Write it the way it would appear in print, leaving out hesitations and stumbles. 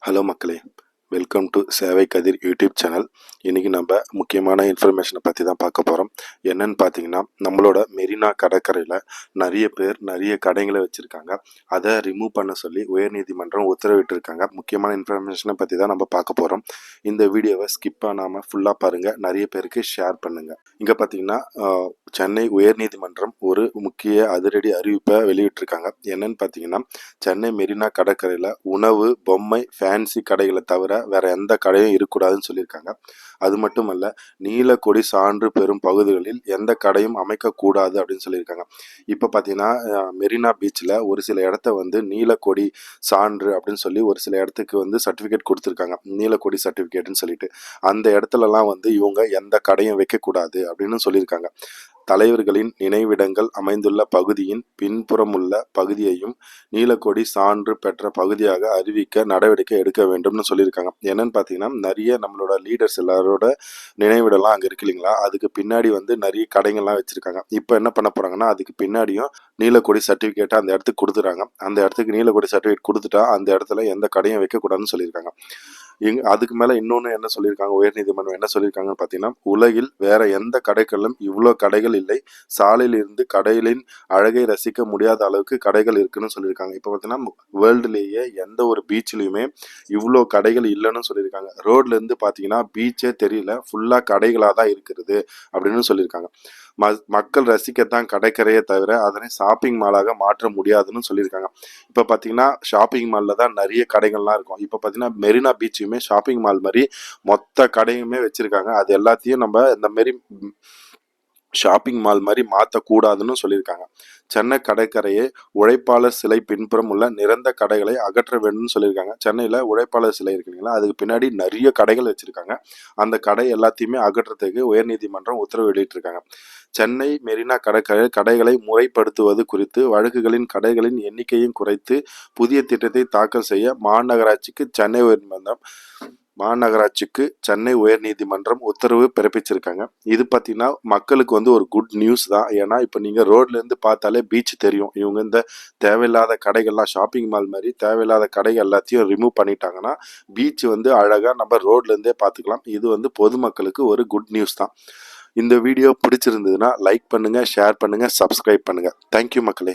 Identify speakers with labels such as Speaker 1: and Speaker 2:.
Speaker 1: Hello மக்களே, welcome to சேவை கதிர் YouTube channel. இன்றைக்கி நம்ம முக்கியமான இன்ஃபர்மேஷனை பற்றி தான் பார்க்க போகிறோம். என்னன்னு பார்த்தீங்கன்னா, நம்மளோட மெரினா கடற்கரையில் நிறைய பேர் நிறைய கடைகளை வச்சுருக்காங்க. அதை ரிமூவ் பண்ண சொல்லி உயர்நீதிமன்றம் உத்தரவிட்டிருக்காங்க. முக்கியமான இன்ஃபர்மேஷனை பற்றி தான் நம்ம பார்க்க போகிறோம். இந்த வீடியோவை ஸ்கிப் பண்ணாமல் ஃபுல்லாக பாருங்கள், நிறைய பேருக்கு ஷேர் பண்ணுங்கள். இங்கே பார்த்தீங்கன்னா சென்னை உயர்நீதிமன்றம் ஒரு முக்கிய அதிரடி அறிவிப்பை வெளியிட்டிருக்காங்க. என்னன்னு பார்த்தீங்கன்னா, சென்னை மெரினா கடற்கரையில் உணவு, பொம்மை, ஃபேன்சி கடைகளை தவிர வேற எந்த கடையும் இருக்கக்கூடாதுன்னு சொல்லியிருக்காங்க. அது மட்டுமல்ல, நீலக்கொடி சான்று பெறும் பகுதிகளில் எந்த கடையும் அமைக்கக்கூடாது அப்படின்னு சொல்லியிருக்காங்க. இப்போ பார்த்தீங்கன்னா மெரினா பீச்சில் ஒரு சில இடத்த வந்து நீலக்கொடி சான்று அப்படின்னு சொல்லி ஒரு சில இடத்துக்கு வந்து சர்டிஃபிகேட் கொடுத்துருக்காங்க. நீலக்கொடி சர்டிஃபிகேட்னு சொல்லிட்டு அந்த இடத்துலலாம் வந்து இவங்க எந்த கடையும் வைக்கக்கூடாது அப்படின்னு சொல்லியிருக்காங்க. தலைவர்களின் நினைவிடங்கள் அமைந்துள்ள பகுதியின் பின்புறமுள்ள பகுதியையும் நீலக்கொடி சான்று பெற்ற பகுதியாக அறிவிக்க நடவடிக்கை எடுக்க வேண்டும்னு சொல்லியிருக்காங்க. என்னன்னு பார்த்தீங்கன்னா, நிறைய நம்மளோட லீடர்ஸ் எல்லாரோட நினைவிடம்லாம் அங்கே இருக்கு இல்லைங்களா, அதுக்கு பின்னாடி வந்து நிறைய கடைகள்லாம் வச்சுருக்காங்க. இப்போ என்ன பண்ண போகிறாங்கன்னா, அதுக்கு பின்னாடியும் நீலக்கொடி சர்டிஃபிகேட்டை அந்த இடத்துக்கு கொடுத்துறாங்க. அந்த இடத்துக்கு நீலக்கொடி சர்டிஃபிகேட் கொடுத்துட்டா அந்த இடத்துல எந்த கடையும் வைக்கக்கூடாதுன்னு சொல்லியிருக்காங்க. அதுக்கு மேலே இன்னொன்று என்ன சொல்லியிருக்காங்க, உயர்நீதிமன்றம் என்ன சொல்லியிருக்காங்கன்னு பார்த்தீங்கன்னா, உலகில் வேற எந்த கடைகளிலும் இவ்வளோ கடைகள் இல்லை. சாலையில் இருந்து கடைகளின் அழகை ரசிக்க முடியாத அளவுக்கு கடைகள் இருக்குன்னு சொல்லியிருக்காங்க. இப்போ பார்த்தீங்கன்னா, வேர்ல்டுலேயே எந்த ஒரு பீச்லையுமே இவ்வளோ கடைகள் இல்லைன்னு சொல்லியிருக்காங்க. ரோட்லேருந்து பார்த்தீங்கன்னா பீச்சே தெரியல, ஃபுல்லாக கடைகளாக தான் இருக்கிறது அப்படின்னு சொல்லியிருக்காங்க. மக்கள் ரசிக்கத்தான் கடற்கரையே தவிர அதனை ஷாப்பிங் மாலாக மாற்ற முடியாதுன்னு சொல்லியிருக்காங்க. இப்போ பார்த்தீங்கன்னா, ஷாப்பிங் மாலில் தான் நிறைய கடைகள்லாம் இருக்கும். இப்போ பார்த்தீங்கன்னா, மெரினா பீச்சுமே ஷாப்பிங் மால் மாதிரி மொத்த கடையுமே வச்சுருக்காங்க. அது எல்லாத்தையும் நம்ம இந்த மாரி ஷாப்பிங் மால் மாதிரி மாற்றக்கூடாதுன்னு சொல்லியிருக்காங்க. சென்னை கடற்கரையே உழைப்பாளர் சிலை பின்புறம் உள்ள நிரந்த கடைகளை அகற்ற வேண்டும்னு சொல்லியிருக்காங்க. சென்னையில் உழைப்பாளர் சிலை இருக்குங்களா, அதுக்கு பின்னாடி நிறைய கடைகள் வச்சுருக்காங்க. அந்த கடை எல்லாத்தையுமே அகற்றத்துக்கு உயர்நீதிமன்றம் உத்தரவு வெளியிட்டிருக்காங்க. சென்னை மெரினா கடற்கரை கடைகளை முறைப்படுத்துவது குறித்து வழக்குகளின் கடைகளின் எண்ணிக்கையும் குறைத்து புதிய திட்டத்தை தாக்கல் செய்ய சென்னை உயர்நீதிமன்றம் உத்தரவு பிறப்பிச்சிருக்காங்க. இது பார்த்தீங்கன்னா மக்களுக்கு வந்து ஒரு குட் நியூஸ் தான். ஏன்னா இப்போ நீங்கள் ரோட்லேருந்து பார்த்தாலே பீச் தெரியும். இவங்க இந்த தேவையில்லாத கடைகள்லாம் ஷாப்பிங் மால் மாதிரி தேவையில்லாத கடைகள் எல்லாத்தையும் ரிமூவ் பண்ணிட்டாங்கன்னா பீச் வந்து அழகாக நம்ம ரோட்லேருந்தே பார்த்துக்கலாம். இது வந்து பொதுமக்களுக்கு ஒரு குட் நியூஸ் தான். இந்த வீடியோ பிடிச்சிருந்ததுன்னா லைக் பண்ணுங்கள், ஷேர் பண்ணுங்கள், சப்ஸ்கிரைப் பண்ணுங்கள். தேங்க்யூ மக்களே.